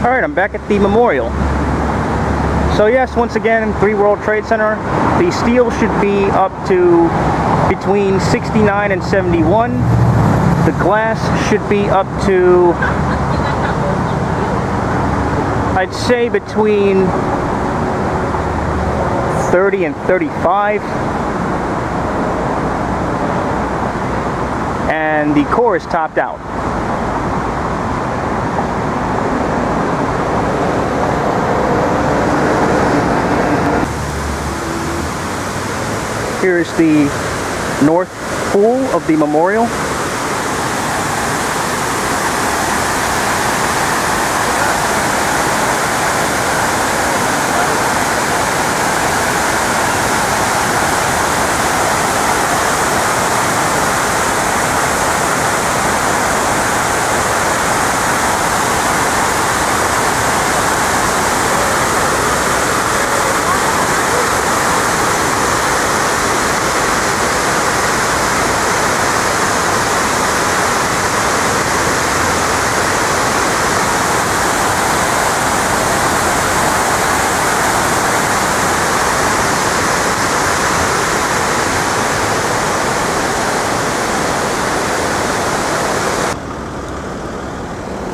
Alright, I'm back at the memorial. So yes, once again, 3 World Trade Center. The steel should be up to between 69 and 71. The glass should be up to, I'd say, between 30 and 35. And the core is topped out. Here is the north pool of the memorial.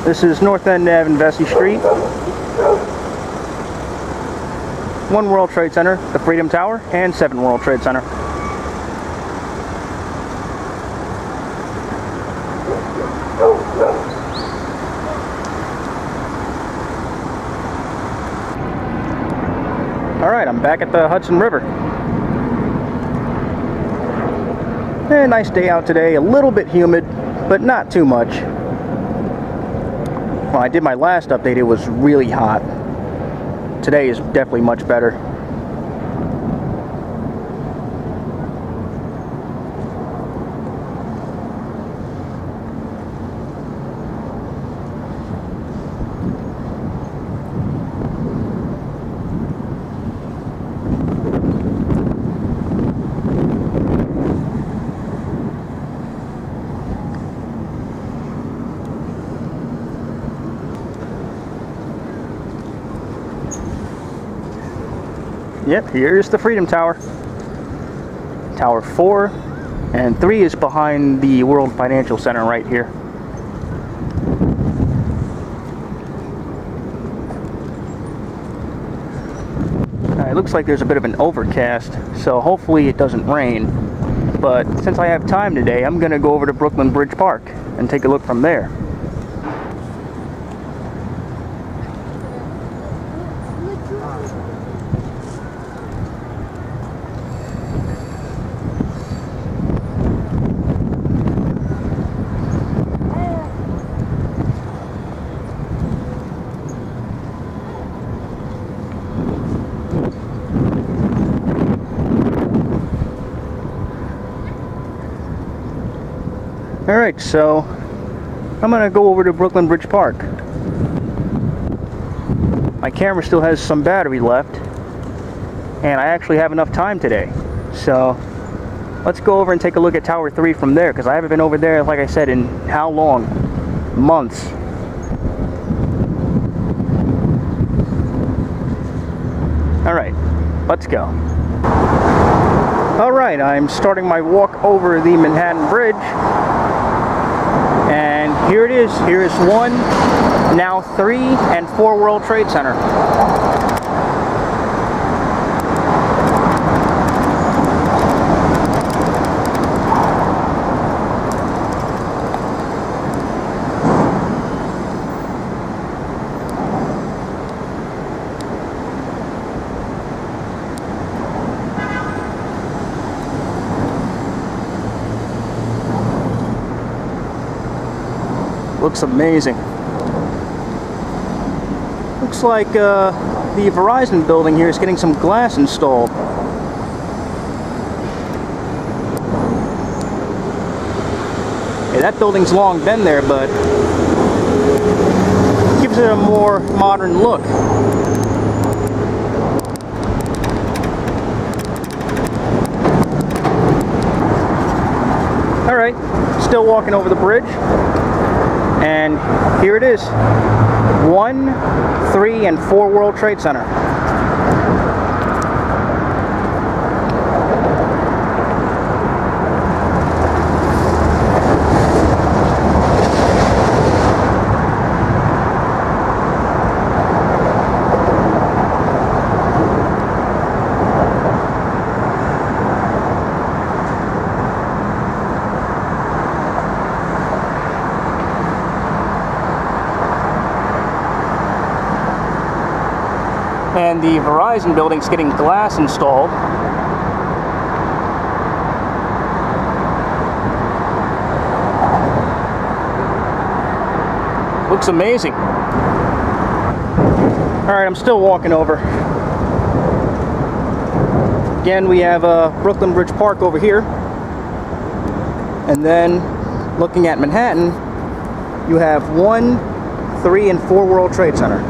This is North End Ave and Vesey Street. 1 World Trade Center, the Freedom Tower, and 7 World Trade Center. Alright, I'm back at the Hudson River. Nice day out today, a little bit humid, but not too much. When I did my last update, it was really hot. Today is definitely much better. Yep, here's the Freedom Tower. Tower 4 and 3 is behind the World Financial Center right here. It looks like there's a bit of an overcast, so hopefully it doesn't rain. But since I have time today, I'm going to go over to Brooklyn Bridge Park and take a look from there. Alright, so I'm going to go over to Brooklyn Bridge Park. My camera still has some battery left, and I actually have enough time today. So let's go over and take a look at Tower 3 from there, because I haven't been over there, like I said, in how long? Months. Alright, let's go. Alright, I'm starting my walk over the Manhattan Bridge. And here it is. Here is 1, now 3, and 4 World Trade Center. Looks amazing. Looks like the Verizon building here is getting some glass installed. Yeah, that building's long been there, but gives it a more modern look. Alright, still walking over the bridge. And here it is. 1, 3, and 4 World Trade Center. And the Verizon building's getting glass installed. Looks amazing. Alright, I'm still walking over. Again, we have Brooklyn Bridge Park over here. And then, looking at Manhattan, you have 1, 3, and 4 World Trade Center.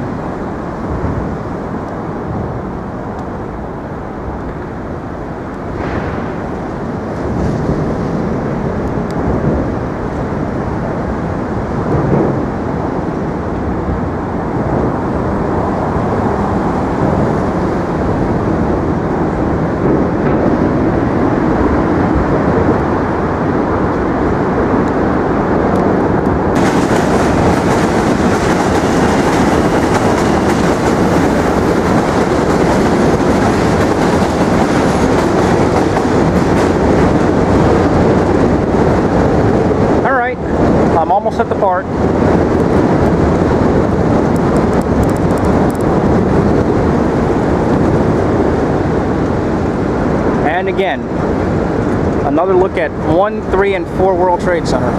I'm almost at the park. And again, another look at 1, 3, and 4 World Trade Center.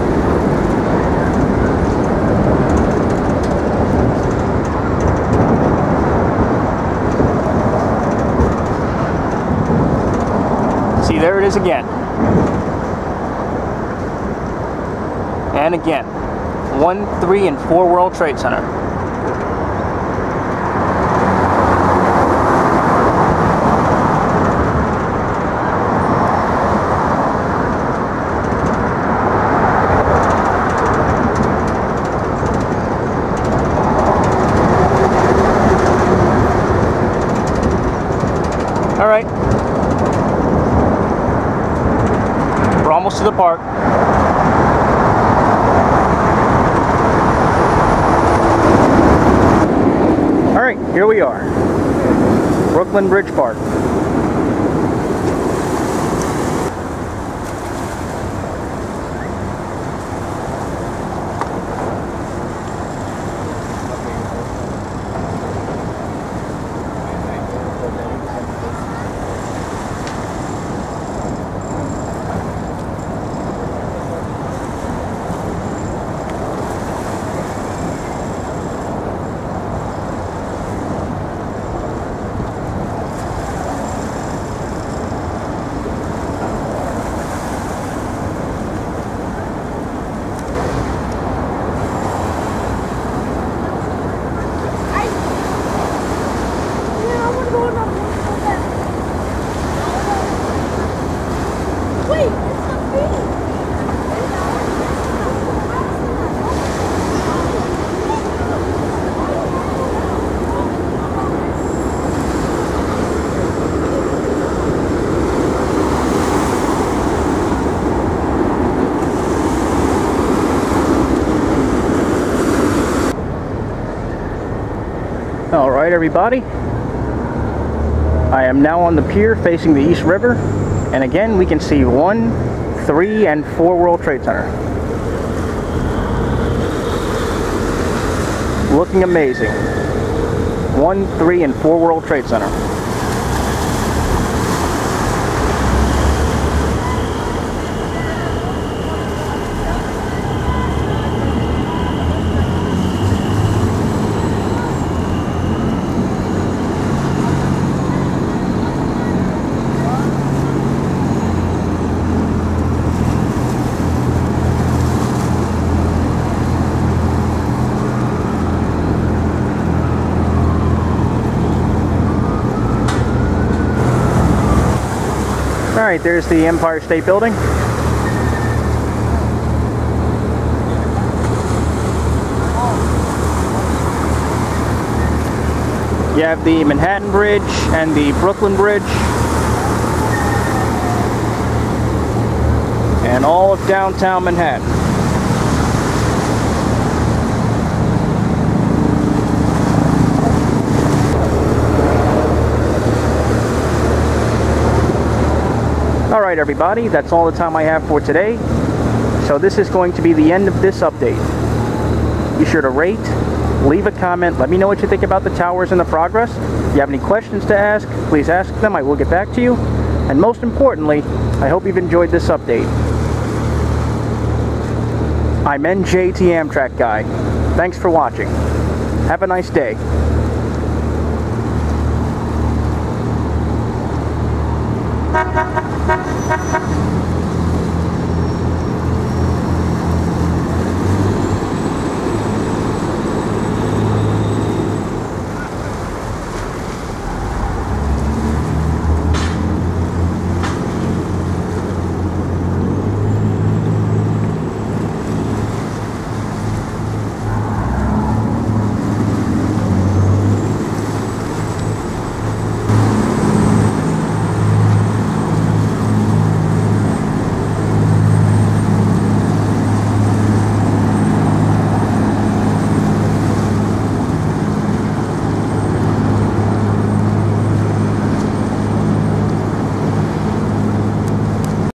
See, there it is again. And again, 1, 3, and 4 World Trade Center. All right. We're almost to the park. Here we are, Brooklyn Bridge Park. Alright everybody, I am now on the pier facing the East River, and again we can see 1, 3, and 4 World Trade Center. Looking amazing. 1, 3, and 4 World Trade Center. Alright, there's the Empire State Building. You have the Manhattan Bridge and the Brooklyn Bridge. And all of downtown Manhattan. Alright everybody, that's all the time I have for today. So this is going to be the end of this update. Be sure to rate, leave a comment, let me know what you think about the towers and the progress. If you have any questions to ask, please ask them, I will get back to you. And most importantly, I hope you've enjoyed this update. I'm NJT Amtrak Guy. Thanks for watching. Have a nice day.